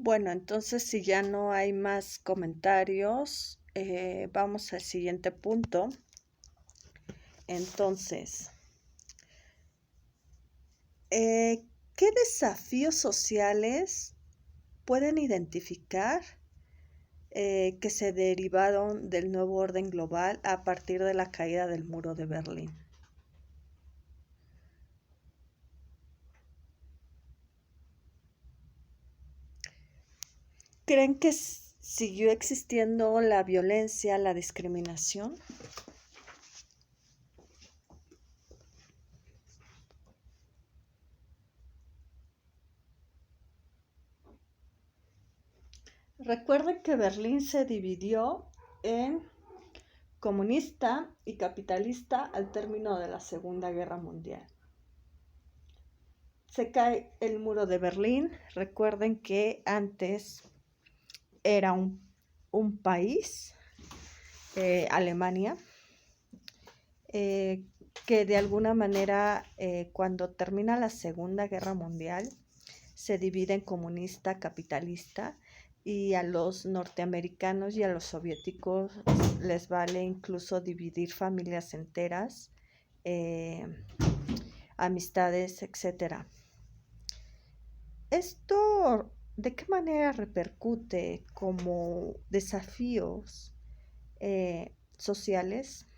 Bueno, entonces si ya no hay más comentarios, vamos al siguiente punto. Entonces, ¿qué desafíos sociales pueden identificar que se derivaron del nuevo orden global a partir de la caída del muro de Berlín? ¿Creen que siguió existiendo la violencia, la discriminación? Recuerden que Berlín se dividió en comunista y capitalista al término de la Segunda Guerra Mundial. Se cae el muro de Berlín. Recuerden que antes era un país, Alemania, que de alguna manera cuando termina la Segunda Guerra Mundial se divide en comunista, capitalista, y a los norteamericanos y a los soviéticos les vale incluso dividir familias enteras, amistades, etc. ¿Esto de qué manera repercute como desafíos sociales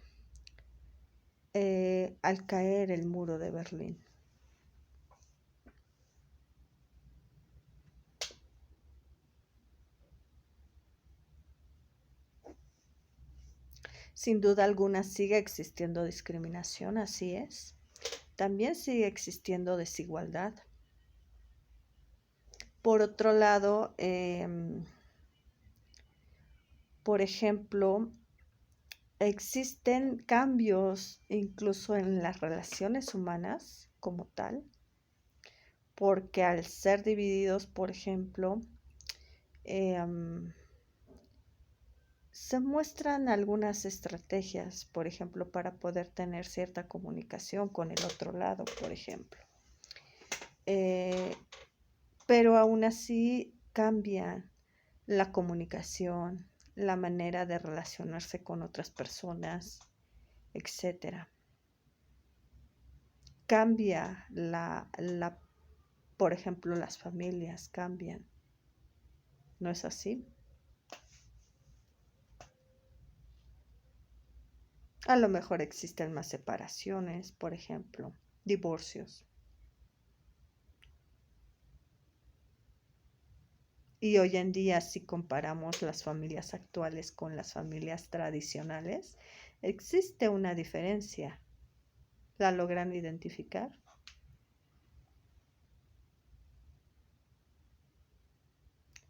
al caer el muro de Berlín? Sin duda alguna sigue existiendo discriminación, así es. También sigue existiendo desigualdad. Por otro lado, por ejemplo, existen cambios incluso en las relaciones humanas como tal, porque al ser divididos, por ejemplo, se muestran algunas estrategias, por ejemplo, para poder tener cierta comunicación con el otro lado, por ejemplo. Pero aún así cambia la comunicación, la manera de relacionarse con otras personas, etc. Cambia por ejemplo, las familias cambian. ¿No es así? A lo mejor existen más separaciones, por ejemplo, divorcios. Y hoy en día, si comparamos las familias actuales con las familias tradicionales, existe una diferencia. ¿La logran identificar?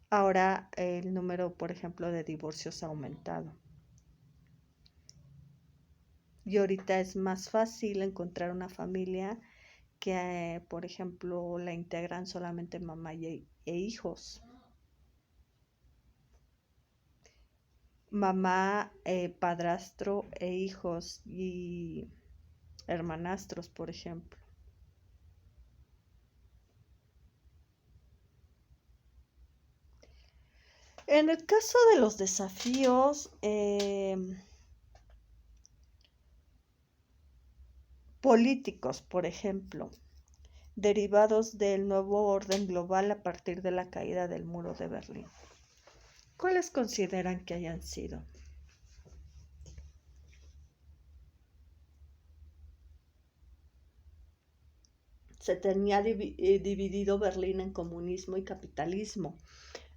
Ahora el número, por ejemplo, de divorcios ha aumentado. Y ahorita es más fácil encontrar una familia que, por ejemplo, la integran solamente mamá e hijos. Mamá, padrastro e hijos y hermanastros, por ejemplo. En el caso de los desafíos políticos, por ejemplo, derivados del nuevo orden global a partir de la caída del muro de Berlín, ¿cuáles consideran que hayan sido? Se tenía dividido Berlín en comunismo y capitalismo,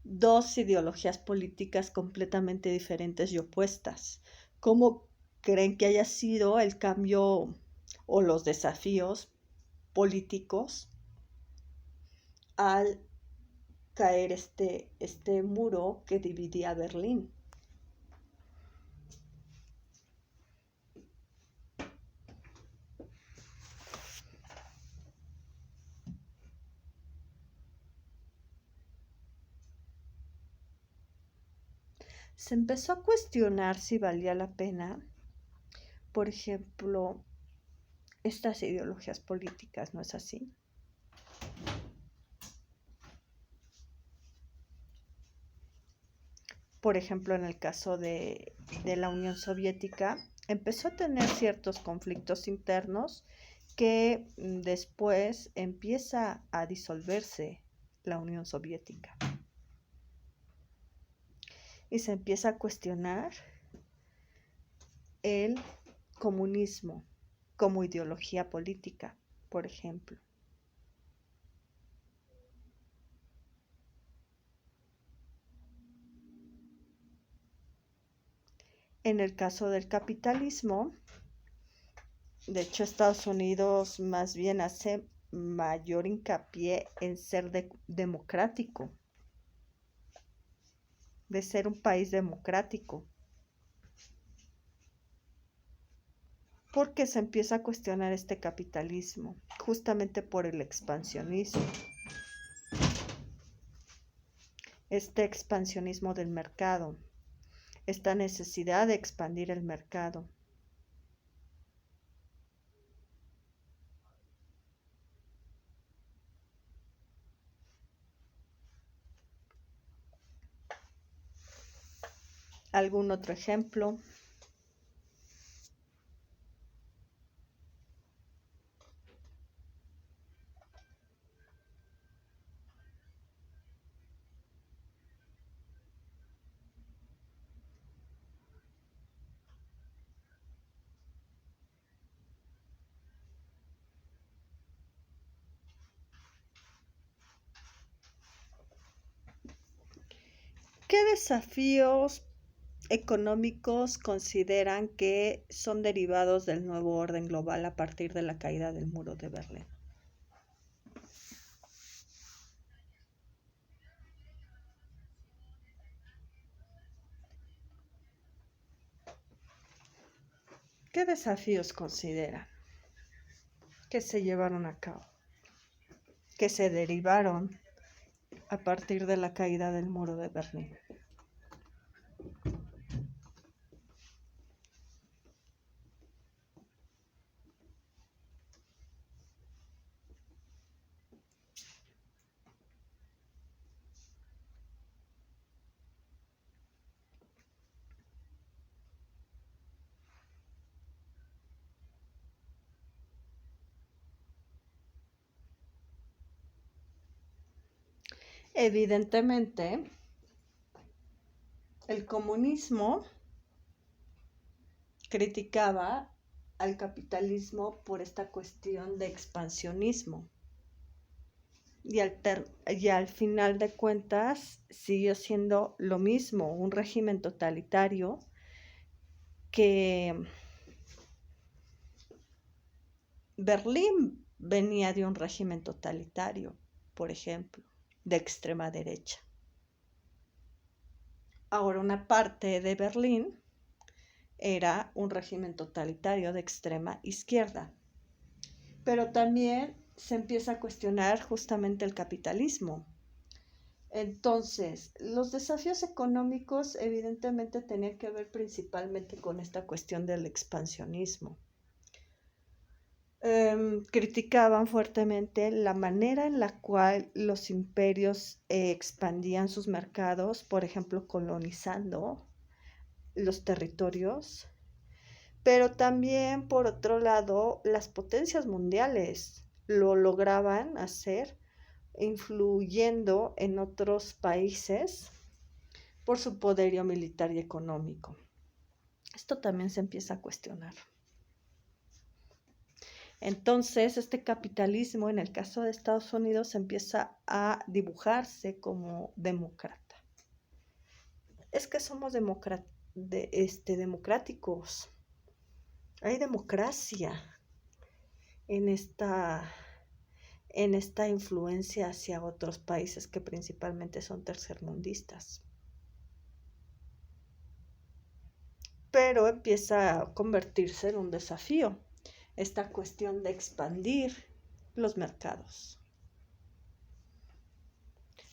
dos ideologías políticas completamente diferentes y opuestas. ¿Cómo creen que haya sido el cambio o los desafíos políticos al caer este muro que dividía Berlín? Se empezó a cuestionar si valía la pena, por ejemplo, estas ideologías políticas, ¿no es así? por ejemplo, en el caso de la Unión Soviética, empezó a tener ciertos conflictos internos que después empieza a disolverse la Unión Soviética y se empieza a cuestionar el comunismo como ideología política, por ejemplo. En el caso del capitalismo, de hecho, Estados Unidos más bien hace mayor hincapié en ser democrático, de ser un país democrático, porque se empieza a cuestionar este capitalismo, justamente por el expansionismo, este expansionismo del mercado, esta necesidad de expandir el mercado. ¿Algún otro ejemplo? ¿Qué desafíos económicos consideran que son derivados del nuevo orden global a partir de la caída del muro de Berlín? ¿Qué desafíos consideran que se llevaron a cabo, que se derivaron a partir de la caída del muro de Berlín? Evidentemente, el comunismo criticaba al capitalismo por esta cuestión de expansionismo y al final de cuentas siguió siendo lo mismo, un régimen totalitario que Berlín venía de un régimen totalitario, por ejemplo, de extrema derecha. Ahora una parte de Berlín era un régimen totalitario de extrema izquierda. Pero también se empieza a cuestionar justamente el capitalismo. Entonces, los desafíos económicos evidentemente tenían que ver principalmente con esta cuestión del expansionismo. Criticaban fuertemente la manera en la cual los imperios expandían sus mercados, por ejemplo, colonizando los territorios, pero también, por otro lado, las potencias mundiales lo lograban hacer influyendo en otros países por su poderío militar y económico. Esto también se empieza a cuestionar. Entonces, este capitalismo, en el caso de Estados Unidos, empieza a dibujarse como demócrata. Es que somos democráticos. Hay democracia en esta influencia hacia otros países que principalmente son tercermundistas. Pero empieza a convertirse en un desafío esta cuestión de expandir los mercados,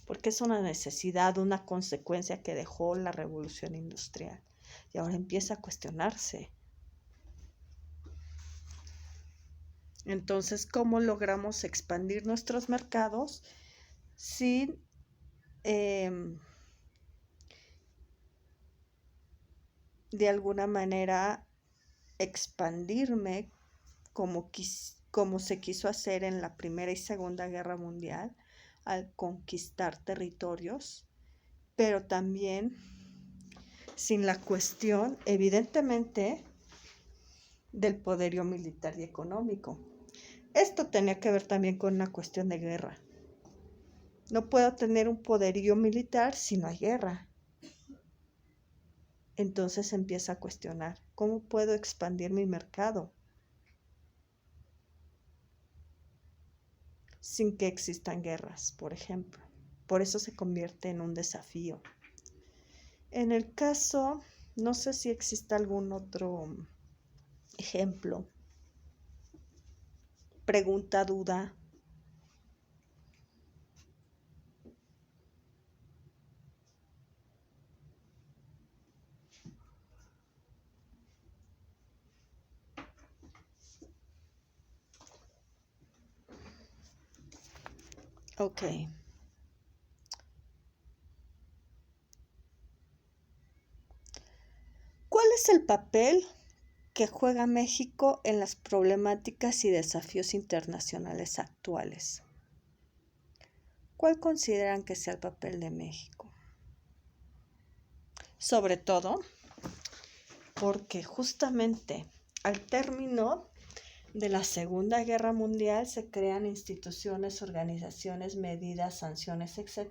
porque es una necesidad, una consecuencia que dejó la revolución industrial y ahora empieza a cuestionarse. Entonces, ¿cómo logramos expandir nuestros mercados sin de alguna manera expandirme como se quiso hacer en la Primera y Segunda Guerra Mundial al conquistar territorios, pero también sin la cuestión, evidentemente, del poderío militar y económico. Esto tenía que ver también con una cuestión de guerra. No puedo tener un poderío militar si no hay guerra. Entonces empieza a cuestionar, ¿cómo puedo expandir mi mercado sin que existan guerras, por ejemplo? Por eso se convierte en un desafío. En el caso, no sé si existe algún otro ejemplo, pregunta, duda. Ok. ¿Cuál es el papel que juega México en las problemáticas y desafíos internacionales actuales? ¿Cuál consideran que sea el papel de México? Sobre todo porque justamente al término de la Segunda Guerra Mundial se crean instituciones, organizaciones, medidas, sanciones, etc.,